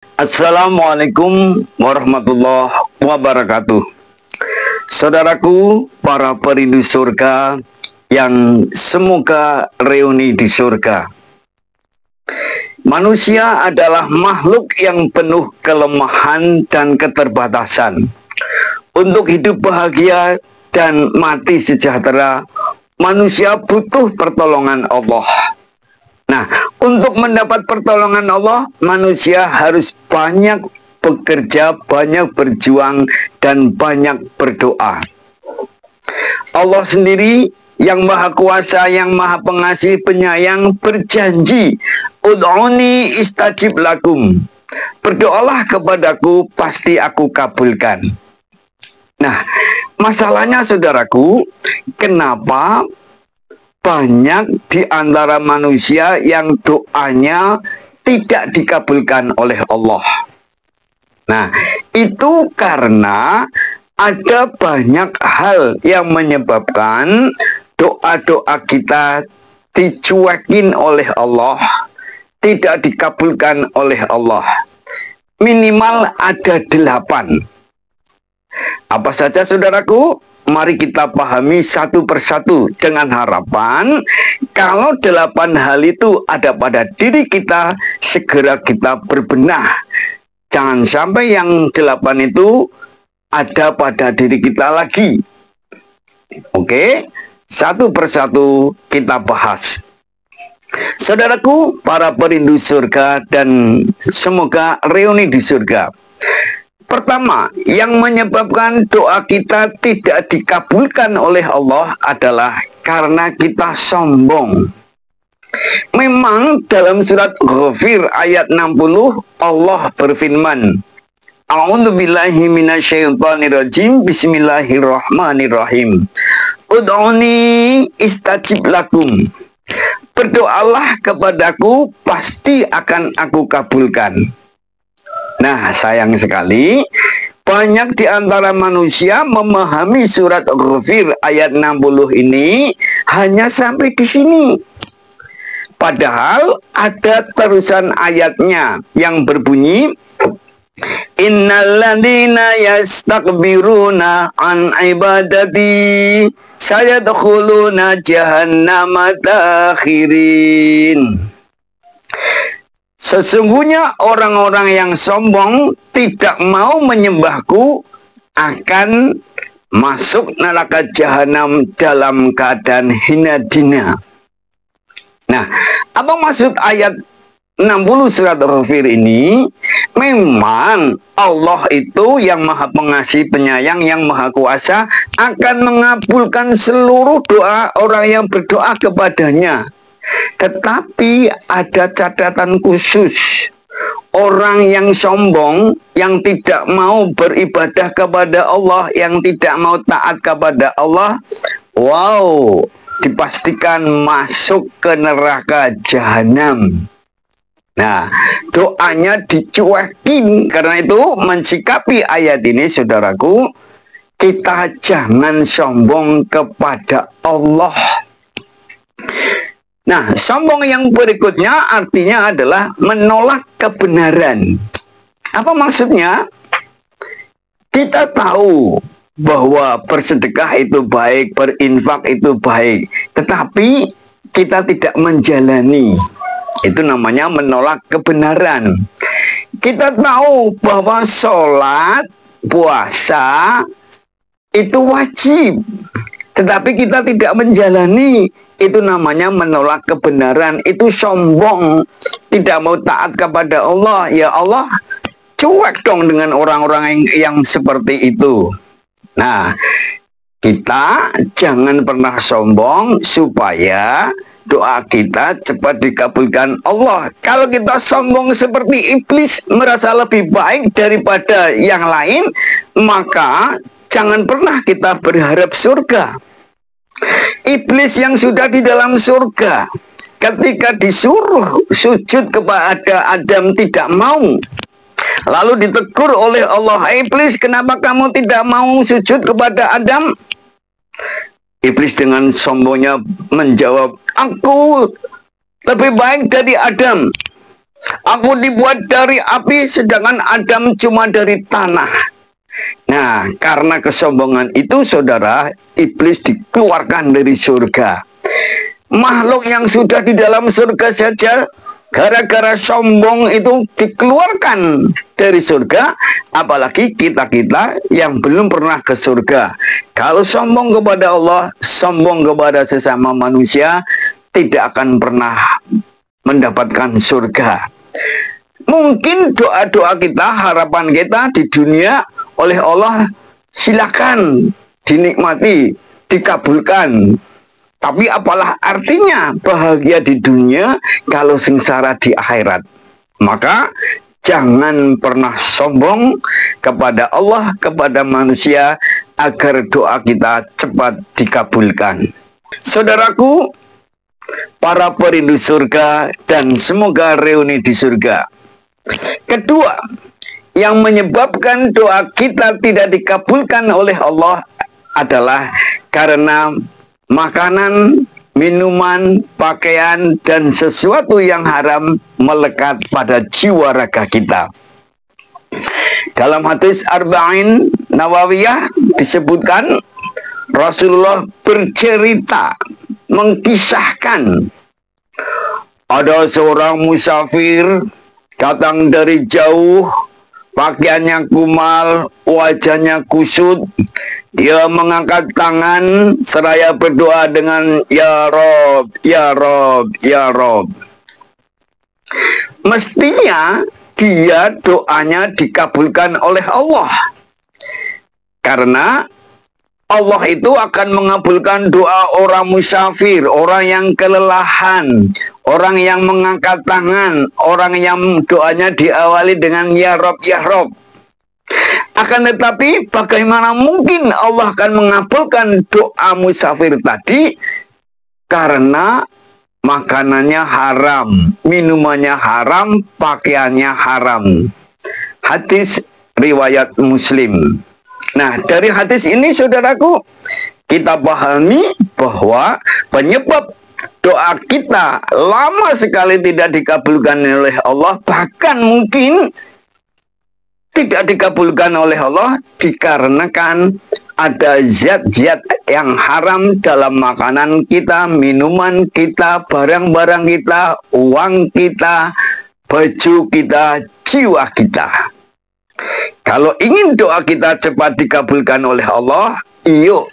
Assalamualaikum warahmatullahi wabarakatuh. Saudaraku, para perindu surga yang semoga reuni di surga. Manusia adalah makhluk yang penuh kelemahan dan keterbatasan. Untuk hidup bahagia dan mati sejahtera, manusia butuh pertolongan Allah. Nah, untuk mendapat pertolongan Allah, manusia harus banyak bekerja, banyak berjuang, dan banyak berdoa. Allah sendiri yang maha kuasa, yang maha pengasih, penyayang, berjanji, Ud'uni istajib lakum. Berdoalah kepadaku, pasti aku kabulkan. Nah, masalahnya saudaraku, kenapa banyak di antara manusia yang doanya tidak dikabulkan oleh Allah? Nah, itu karena ada banyak hal yang menyebabkan doa-doa kita dicuekin oleh Allah, tidak dikabulkan oleh Allah. Minimal ada 8. Apa saja saudaraku? Mari kita pahami satu persatu dengan harapan kalau 8 hal itu ada pada diri kita, segera kita berbenah. Jangan sampai yang 8 itu ada pada diri kita lagi. Oke, satu persatu kita bahas. Saudaraku, para perindu surga dan semoga reuni di surga. Pertama, yang menyebabkan doa kita tidak dikabulkan oleh Allah adalah karena kita sombong. Memang dalam surat Ghafir ayat 60 Allah berfirman, A'udzubillahi minasyaitonirrajim, Bismillahirrahmanirrahim. Ud'uni istajib lakum. Berdoalah kepadaku, pasti akan aku kabulkan. Nah, sayang sekali, banyak di antara manusia memahami surat Ghafir ayat 60 ini hanya sampai di sini. Padahal ada terusan ayatnya yang berbunyi, Innalladzina yastakbiruna an ibadati sayadkhuluna jahannama dakhirin. Sesungguhnya orang-orang yang sombong tidak mau menyembahku akan masuk neraka jahanam dalam keadaan hina dina. Nah, apa maksud ayat 60 surat Ghafir ini? Memang Allah itu yang maha pengasih, penyayang, yang maha kuasa akan mengabulkan seluruh doa orang yang berdoa kepadanya. Tetapi ada catatan khusus. Orang yang sombong, yang tidak mau beribadah kepada Allah, yang tidak mau taat kepada Allah, wow, dipastikan masuk ke neraka jahanam. Nah, doanya dicuekin. Karena itu mensikapi ayat ini, saudaraku, kita jangan sombong kepada Allah. Nah, sombong yang berikutnya artinya adalah menolak kebenaran. Apa maksudnya? Kita tahu bahwa bersedekah itu baik, berinfak itu baik, tetapi kita tidak menjalani. Itu namanya menolak kebenaran. Kita tahu bahwa sholat, puasa itu wajib, tetapi kita tidak menjalani. Itu namanya menolak kebenaran. Itu sombong, tidak mau taat kepada Allah. Ya Allah, cuek dong dengan orang-orang yang seperti itu. Nah, kita jangan pernah sombong supaya doa kita cepat dikabulkan Allah. Kalau kita sombong seperti iblis, merasa lebih baik daripada yang lain, maka jangan pernah kita berharap surga. Iblis yang sudah di dalam surga, ketika disuruh sujud kepada Adam tidak mau. Lalu ditegur oleh Allah, Iblis, kenapa kamu tidak mau sujud kepada Adam? Iblis dengan sombongnya menjawab, aku lebih baik dari Adam. Aku dibuat dari api, sedangkan Adam cuma dari tanah. Nah, karena kesombongan itu, saudara, iblis dikeluarkan dari surga. Makhluk yang sudah di dalam surga saja, gara-gara sombong itu dikeluarkan dari surga, apalagi kita-kita yang belum pernah ke surga. Kalau sombong kepada Allah, sombong kepada sesama manusia, tidak akan pernah mendapatkan surga. Mungkin doa-doa kita, harapan kita di dunia oleh Allah silakan dinikmati, dikabulkan. Tapi apalah artinya bahagia di dunia kalau sengsara di akhirat? Maka jangan pernah sombong kepada Allah, kepada manusia, agar doa kita cepat dikabulkan. Saudaraku, para perindu surga, dan semoga reuni di surga. Kedua, yang menyebabkan doa kita tidak dikabulkan oleh Allah adalah karena makanan, minuman, pakaian, dan sesuatu yang haram melekat pada jiwa raga kita. Dalam hadis Arba'in Nawawiyah disebutkan, Rasulullah bercerita, mengkisahkan, ada seorang musafir datang dari jauh, pakaiannya kumal, wajahnya kusut. Dia mengangkat tangan seraya berdoa dengan Ya Rob, Ya Rob, Ya Rob. Mestinya dia doanya dikabulkan oleh Allah. Karena Allah itu akan mengabulkan doa orang musafir, orang yang kelelahan, orang yang mengangkat tangan, orang yang doanya diawali dengan Ya Rob, Ya Rob. Akan tetapi bagaimana mungkin Allah akan mengabulkan doa musafir tadi? Karena makanannya haram, minumannya haram, pakaiannya haram. Hadis riwayat Muslim. Nah, dari hadis ini, saudaraku, kita pahami bahwa penyebab doa kita lama sekali tidak dikabulkan oleh Allah, bahkan mungkin tidak dikabulkan oleh Allah dikarenakan ada zat-zat yang haram dalam makanan kita, minuman kita, barang-barang kita, uang kita, baju kita, jiwa kita. Kalau ingin doa kita cepat dikabulkan oleh Allah, yuk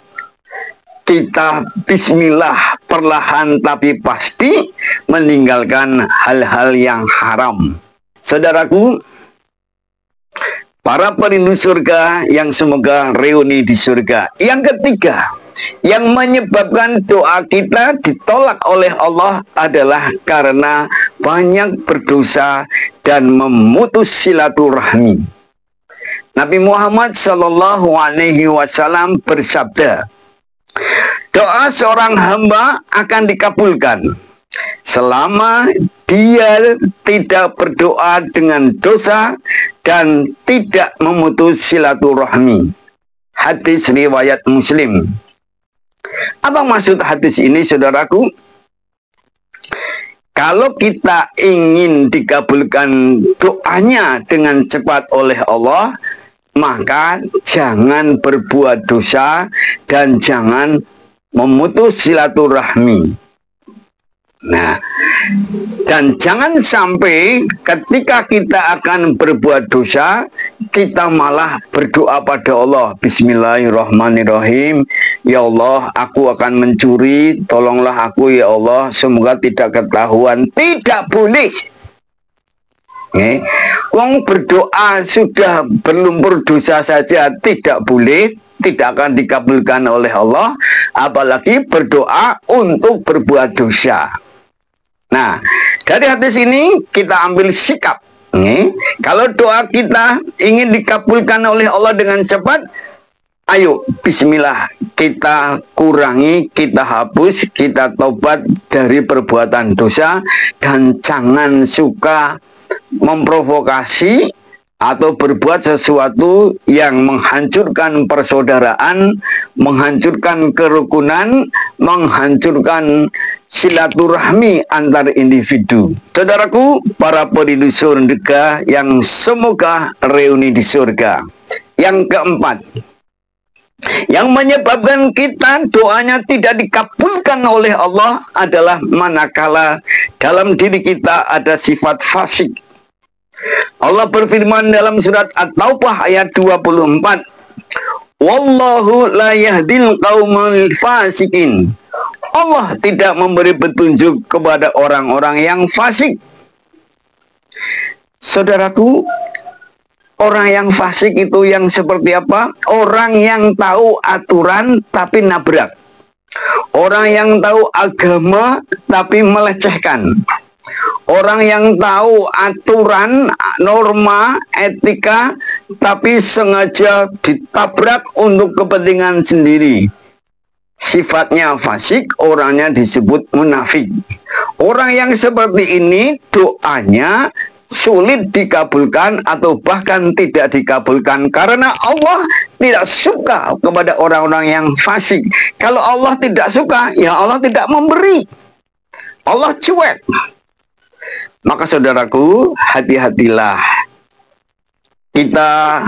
kita bismillah perlahan tapi pasti meninggalkan hal-hal yang haram. Saudaraku, para perindu surga yang semoga reuni di surga. Yang ketiga, yang menyebabkan doa kita ditolak oleh Allah adalah karena banyak berdosa dan memutus silaturahmi. Nabi Muhammad SAW bersabda, doa seorang hamba akan dikabulkan selama dia tidak berdoa dengan dosa dan tidak memutus silaturahmi. Hadis riwayat Muslim. Apa maksud hadis ini, saudaraku? Kalau kita ingin dikabulkan doanya dengan cepat oleh Allah, maka jangan berbuat dosa dan jangan memutus silaturahmi. Nah, dan jangan sampai ketika kita akan berbuat dosa, kita malah berdoa pada Allah. Bismillahirrahmanirrahim. Ya Allah, aku akan mencuri, tolonglah aku ya Allah, semoga tidak ketahuan. Tidak boleh. Wong berdoa sudah berlumpur dosa saja tidak boleh, tidak akan dikabulkan oleh Allah, apalagi berdoa untuk berbuat dosa. Nah, dari hadis ini kita ambil sikap. Kalau doa kita ingin dikabulkan oleh Allah dengan cepat, ayo bismillah, kita kurangi, kita hapus, kita tobat dari perbuatan dosa, dan jangan suka memprovokasi atau berbuat sesuatu yang menghancurkan persaudaraan, menghancurkan kerukunan, menghancurkan silaturahmi antar individu. Saudaraku, para penduduk surga yang semoga reuni di surga. Yang keempat, yang menyebabkan kita doanya tidak dikabulkan oleh Allah adalah manakala dalam diri kita ada sifat fasik. Allah berfirman dalam surat At-Taubah ayat 24, Wallahu la yahdil qaumal fasikin. Allah tidak memberi petunjuk kepada orang-orang yang fasik. Saudaraku, orang yang fasik itu yang seperti apa? Orang yang tahu aturan tapi nabrak. Orang yang tahu agama tapi melecehkan. Orang yang tahu aturan, norma, etika, tapi sengaja ditabrak untuk kepentingan sendiri. Sifatnya fasik, orangnya disebut munafik. Orang yang seperti ini doanya sulit dikabulkan atau bahkan tidak dikabulkan. Karena Allah tidak suka kepada orang-orang yang fasik. Kalau Allah tidak suka, ya Allah tidak memberi. Allah cuek. Maka saudaraku, hati-hatilah. Kita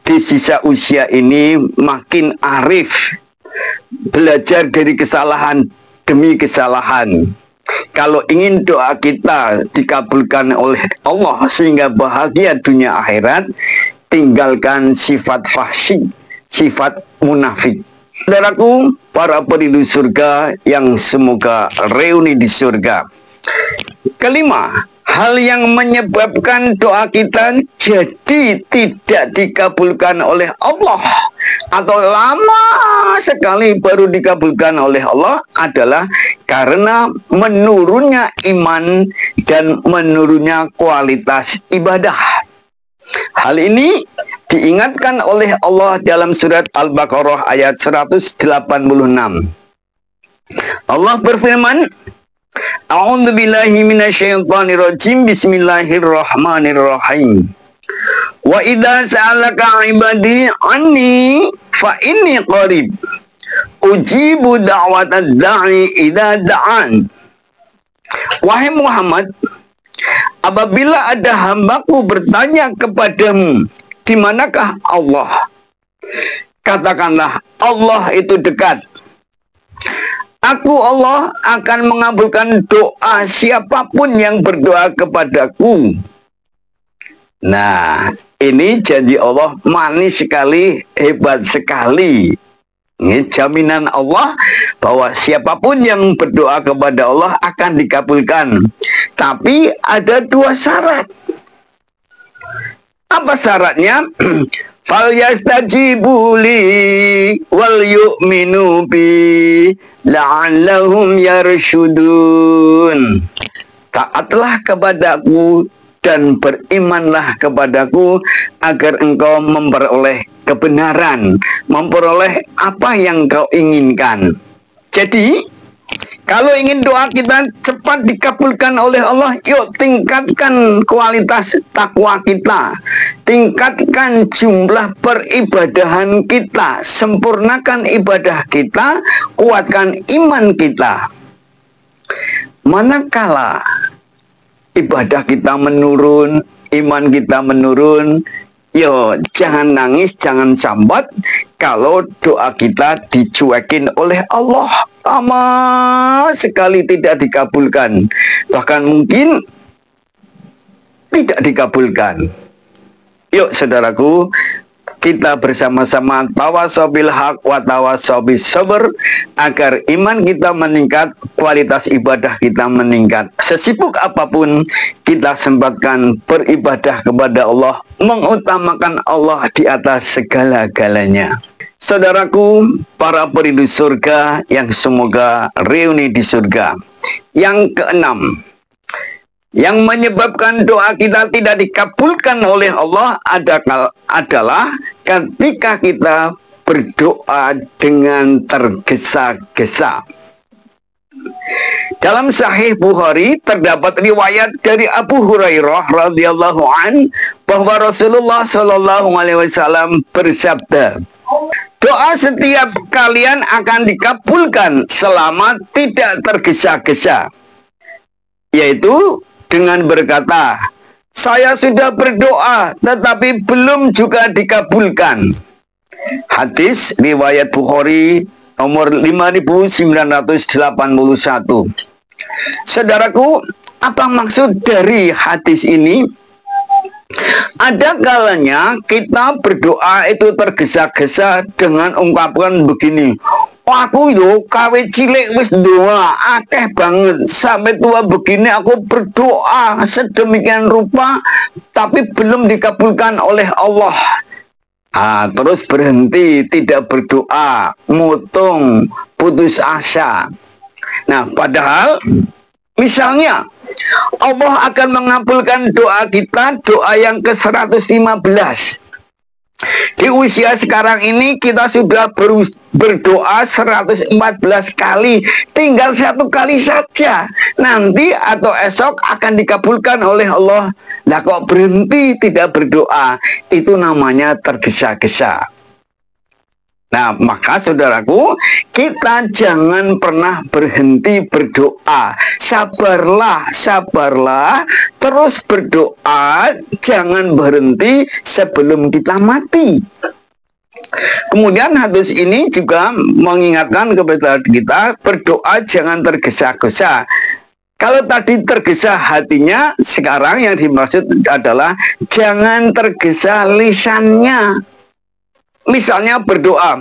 di sisa usia ini makin arif. Belajar dari kesalahan demi kesalahan. Kalau ingin doa kita dikabulkan oleh Allah sehingga bahagia dunia akhirat, tinggalkan sifat fasik, sifat munafik. Saudaraku, para penduduk surga yang semoga reuni di surga. Kelima, hal yang menyebabkan doa kita jadi tidak dikabulkan oleh Allah atau lama sekali baru dikabulkan oleh Allah adalah karena menurunnya iman dan menurunnya kualitas ibadah. Hal ini diingatkan oleh Allah dalam surat Al-Baqarah ayat 186. Allah berfirman, A'udzu billahi minasyaitonir rajim. Bismillahirrahmanirrahim. Wa idza sa'alaka 'ibadi anni fa inni qarib. Ujibu da'watad da'i idza da'an. Wahai Muhammad, apabila ada hambaku bertanya kepadamu, di manakah Allah? Katakanlah, Allah itu dekat. Aku Allah akan mengabulkan doa siapapun yang berdoa kepadaku. Nah, ini janji Allah manis sekali, hebat sekali. Ini jaminan Allah bahwa siapapun yang berdoa kepada Allah akan dikabulkan. Tapi ada dua syarat. Apa syaratnya? Falyastajibu li wal yu'minu bi la'allahum yarshudun. Taatlah kepadaku dan berimanlah kepadaku agar engkau memperoleh kebenaran, memperoleh apa yang kau inginkan. Jadi, kalau ingin doa kita cepat dikabulkan oleh Allah, yuk tingkatkan kualitas takwa kita. Tingkatkan jumlah peribadahan kita. Sempurnakan ibadah kita, kuatkan iman kita. Manakala ibadah kita menurun, iman kita menurun, yo, jangan nangis, jangan sambat kalau doa kita dicuekin oleh Allah. Lama sekali tidak dikabulkan. Bahkan mungkin tidak dikabulkan. Yuk saudaraku, kita bersama-sama tawasobil haq wa tawasobil sabr agar iman kita meningkat, kualitas ibadah kita meningkat. Sesibuk apapun kita sempatkan beribadah kepada Allah, mengutamakan Allah di atas segala-galanya. Saudaraku, para penduduk surga yang semoga reuni di surga. Yang keenam, yang menyebabkan doa kita tidak dikabulkan oleh Allah adalah ketika kita berdoa dengan tergesa-gesa. Dalam Sahih Bukhari terdapat riwayat dari Abu Hurairah radhiyallahu an bahwa Rasulullah Shallallahu alaihi wasallam bersabda, doa setiap kalian akan dikabulkan selama tidak tergesa-gesa, yaitu dengan berkata, saya sudah berdoa tetapi belum juga dikabulkan. Hadis riwayat Bukhari nomor 5981. Saudaraku, apa maksud dari hadis ini? Ada kalanya kita berdoa itu tergesa-gesa dengan ungkapan begini, oh, aku itu kawe cilik wis doa akeh banget sampai tua begini aku berdoa sedemikian rupa tapi belum dikabulkan oleh Allah. Terus berhenti, tidak berdoa, mutung, putus asa. Nah, padahal misalnya Allah akan mengabulkan doa kita, doa yang ke-115. Di usia sekarang ini kita sudah berdoa 114 kali, tinggal 1 kali saja nanti atau esok akan dikabulkan oleh Allah. Lah kok berhenti tidak berdoa, itu namanya tergesa-gesa. Nah, maka saudaraku, kita jangan pernah berhenti berdoa. Sabarlah, sabarlah, terus berdoa, jangan berhenti sebelum kita mati. Kemudian hadis ini juga mengingatkan kepada kita, berdoa jangan tergesa-gesa. Kalau tadi tergesa hatinya, sekarang yang dimaksud adalah jangan tergesa lisannya. Misalnya berdoa,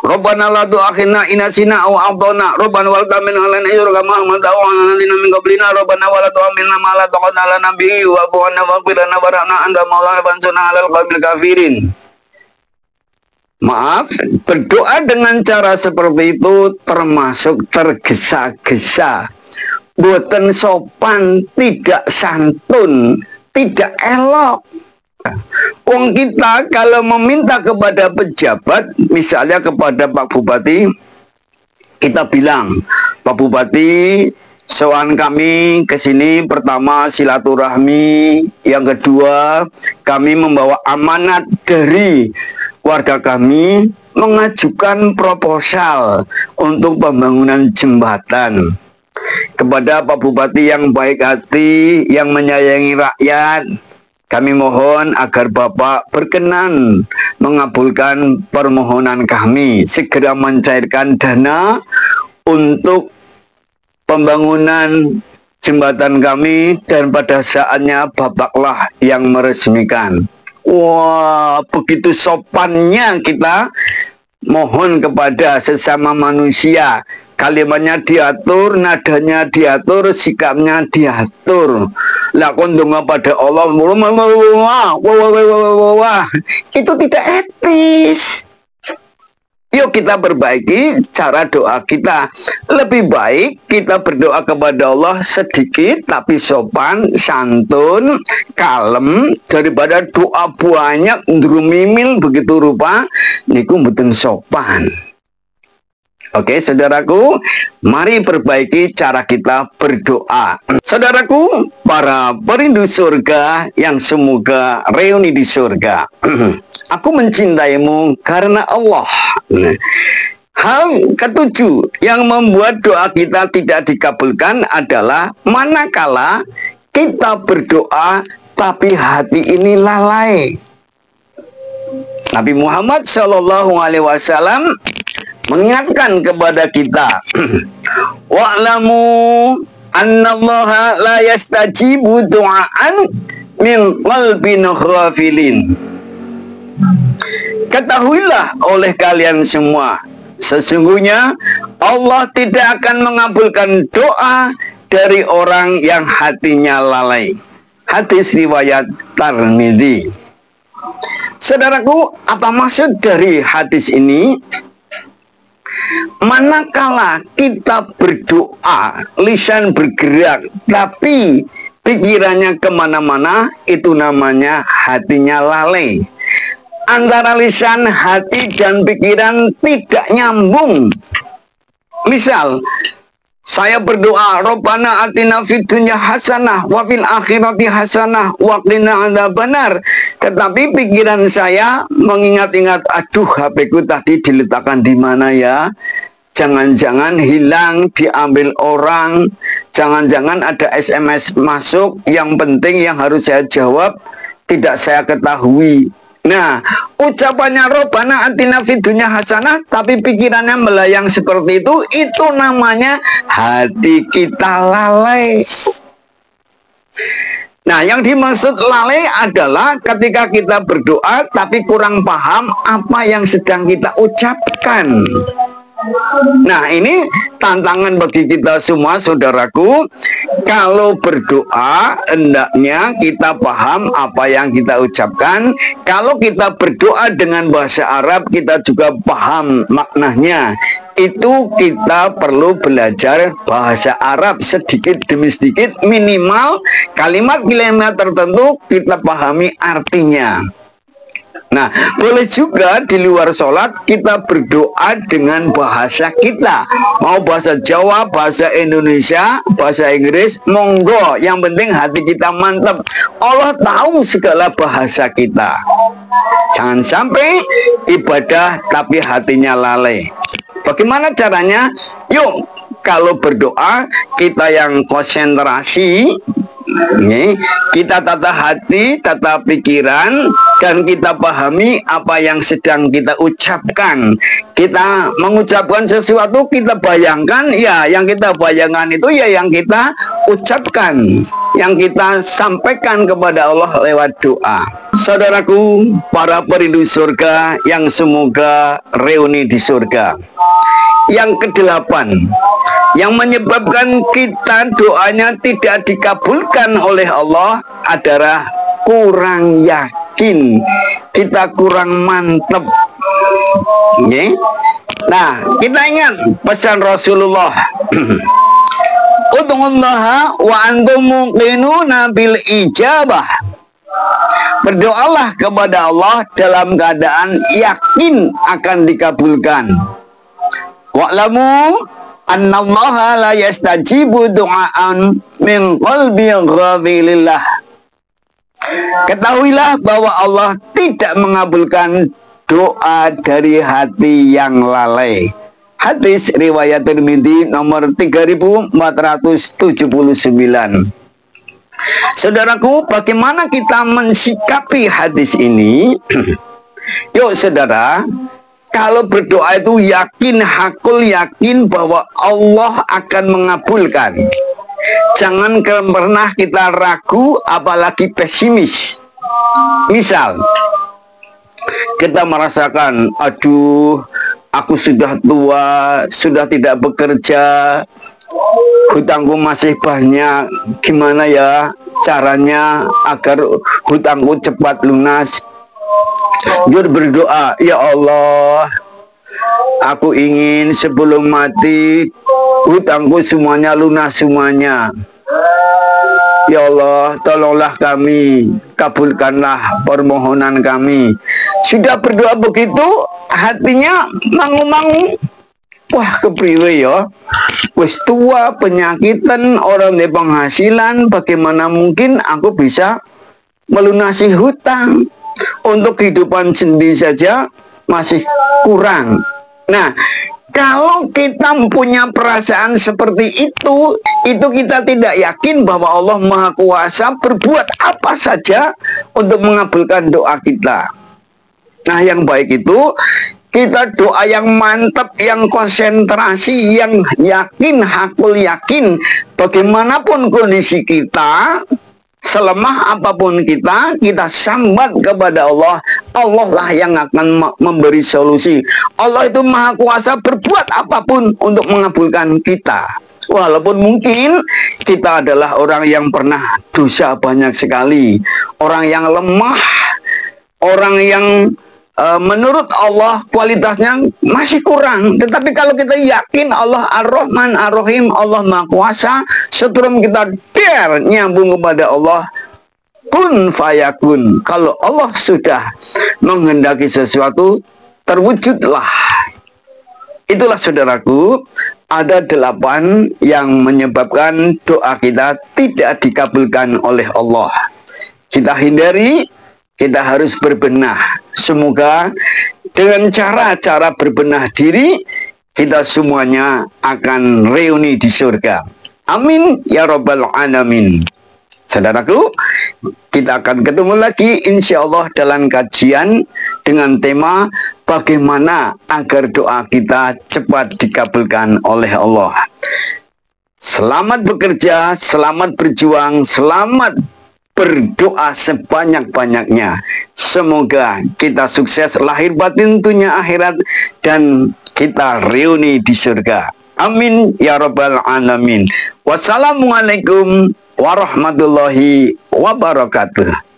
Rabbana la tu'akhidna in nasina aw akhtana, Rabbana wa la tahmil 'alaina isran kama hamaltahu 'alal ladzina min qablina, Rabbana wa la tu'akhidna ma la taqata lana bihi wa'fu 'anna waghfir lana warhamna anta maulana fansurna 'alal qaumil kafirin. Maaf, berdoa dengan cara seperti itu termasuk tergesa-gesa, boten sopan, tidak santun, tidak elok. Wong kita kalau meminta kepada pejabat, misalnya kepada Pak Bupati, kita bilang, Pak Bupati, sowan kami ke sini pertama silaturahmi, yang kedua kami membawa amanat dari warga kami mengajukan proposal untuk pembangunan jembatan. Kepada Pak Bupati yang baik hati, yang menyayangi rakyat, kami mohon agar Bapak berkenan mengabulkan permohonan kami, segera mencairkan dana untuk pembangunan jembatan kami, dan pada saatnya Bapaklah yang meresmikan. Wah, begitu sopannya kita mohon kepada sesama manusia. Kalimatnya diatur, nadanya diatur, sikapnya diatur. Lah kondonga pada Allah, itu tidak etis. Yuk kita perbaiki cara doa kita. Lebih baik kita berdoa kepada Allah sedikit tapi sopan, santun, kalem, daripada doa banyak ndrumimil begitu rupa niku mboten sopan. Oke, saudaraku, mari perbaiki cara kita berdoa. Saudaraku, para perindu surga yang semoga reuni di surga. Aku mencintaimu karena Allah. Hal ketujuh yang membuat doa kita tidak dikabulkan adalah manakala kita berdoa tapi hati ini lalai. Nabi Muhammad SAW mengingatkan kepada kita, wa'lamu annallaha la yastajibu du'aan min qalbin ghafilin. Ketahuilah oleh kalian semua, sesungguhnya Allah tidak akan mengabulkan doa dari orang yang hatinya lalai. Hadis riwayat Tirmidzi. Saudaraku, apa maksud dari hadis ini? Manakala kita berdoa, lisan bergerak, tapi pikirannya kemana-mana, itu namanya hatinya lalai. Antara lisan, hati, dan pikiran tidak nyambung. Misal, Saya berdoa, Rabbana atina fid dunya hasanah wa fil akhirati hasanah wa qina adzabannar. Tetapi pikiran saya mengingat-ingat, aduh HP ku tadi diletakkan di mana ya? Jangan-jangan hilang, diambil orang, jangan-jangan ada SMS masuk, yang penting yang harus saya jawab tidak saya ketahui. Nah, ucapannya Robbana atina fid dunya hasanah, tapi pikirannya melayang seperti itu namanya hati kita lalai. Nah, yang dimaksud lalai adalah ketika kita berdoa tapi kurang paham apa yang sedang kita ucapkan. Nah, ini tantangan bagi kita semua, saudaraku. Kalau berdoa, hendaknya kita paham apa yang kita ucapkan. Kalau kita berdoa dengan bahasa Arab, kita juga paham maknanya. Itu kita perlu belajar bahasa Arab sedikit demi sedikit, minimal kalimat-kalimat tertentu kita pahami artinya. Nah, boleh juga di luar sholat kita berdoa dengan bahasa kita. Mau bahasa Jawa, bahasa Indonesia, bahasa Inggris, monggo. Yang penting hati kita mantap. Allah tahu segala bahasa kita. Jangan sampai ibadah tapi hatinya lalai. Bagaimana caranya? Yuk, kalau berdoa kita yang konsentrasi. Ini kita tata hati, tata pikiran, dan kita pahami apa yang sedang kita ucapkan. Kita mengucapkan sesuatu, kita bayangkan, ya yang kita bayangkan itu ya yang kita ucapkan, yang kita sampaikan kepada Allah lewat doa. Saudaraku, para perindu surga yang semoga reuni di surga. Yang kedelapan, yang menyebabkan kita doanya tidak dikabulkan oleh Allah adalah kurang yakin. Kita kurang mantap. Okay? Nah, kita ingat pesan Rasulullah. Ud'ullaha wa antum muqinuna bil ijabah. Berdoalah kepada Allah dalam keadaan yakin akan dikabulkan. Wa'lamu annallaha la yastajibu du'aan min qalbi ghafilillah. Ketahuilah bahwa Allah tidak mengabulkan doa dari hati yang lalai. Hadis riwayat Tirmidzi nomor 3479. Saudaraku, bagaimana kita mensikapi hadis ini? Yuk saudara, kalau berdoa itu yakin, hakul yakin bahwa Allah akan mengabulkan. Jangan pernah kita ragu, apalagi pesimis. Misal, kita merasakan, aduh, aku sudah tua, sudah tidak bekerja, hutangku masih banyak, gimana ya caranya agar hutangku cepat lunas? Jujur berdoa, ya Allah, aku ingin sebelum mati hutangku semuanya lunas semuanya. Ya Allah, tolonglah kami, kabulkanlah permohonan kami. Sudah berdoa begitu, hatinya mangu-mangu. Wah, kepriwe ya, wis tua, penyakitan, orang di penghasilan, bagaimana mungkin aku bisa melunasi hutang? Untuk kehidupan sendiri saja masih kurang. Nah, kalau kita punya perasaan seperti itu kita tidak yakin bahwa Allah Maha Kuasa berbuat apa saja untuk mengabulkan doa kita. Nah, yang baik itu kita doa yang mantap, yang konsentrasi, yang yakin, hakul yakin, bagaimanapun kondisi kita, selemah apapun kita sambat kepada Allah. Allah lah yang akan memberi solusi. Allah itu Maha Kuasa berbuat apapun untuk mengabulkan kita. Walaupun mungkin kita adalah orang yang pernah dosa banyak sekali, orang yang lemah, orang yang menurut Allah kualitasnya masih kurang. Tetapi kalau kita yakin Allah Ar-Rahman Ar-Rahim, Allah Maha Kuasa, setrum kita nyambung kepada Allah, kun fayakun. Kalau Allah sudah menghendaki sesuatu, terwujudlah. Itulah saudaraku, ada 8 yang menyebabkan doa kita tidak dikabulkan oleh Allah. Kita hindari, kita harus berbenah. Semoga dengan cara-cara berbenah diri, kita semuanya akan reuni di surga. Amin ya rabbal alamin. Saudaraku, kita akan ketemu lagi insya Allah dalam kajian dengan tema bagaimana agar doa kita cepat dikabulkan oleh Allah. Selamat bekerja, selamat berjuang, selamat berdoa sebanyak-banyaknya. Semoga kita sukses lahir batin dunia akhirat dan kita reuni di surga. Amin ya rabbal alamin. Wassalamualaikum warahmatullahi wabarakatuh.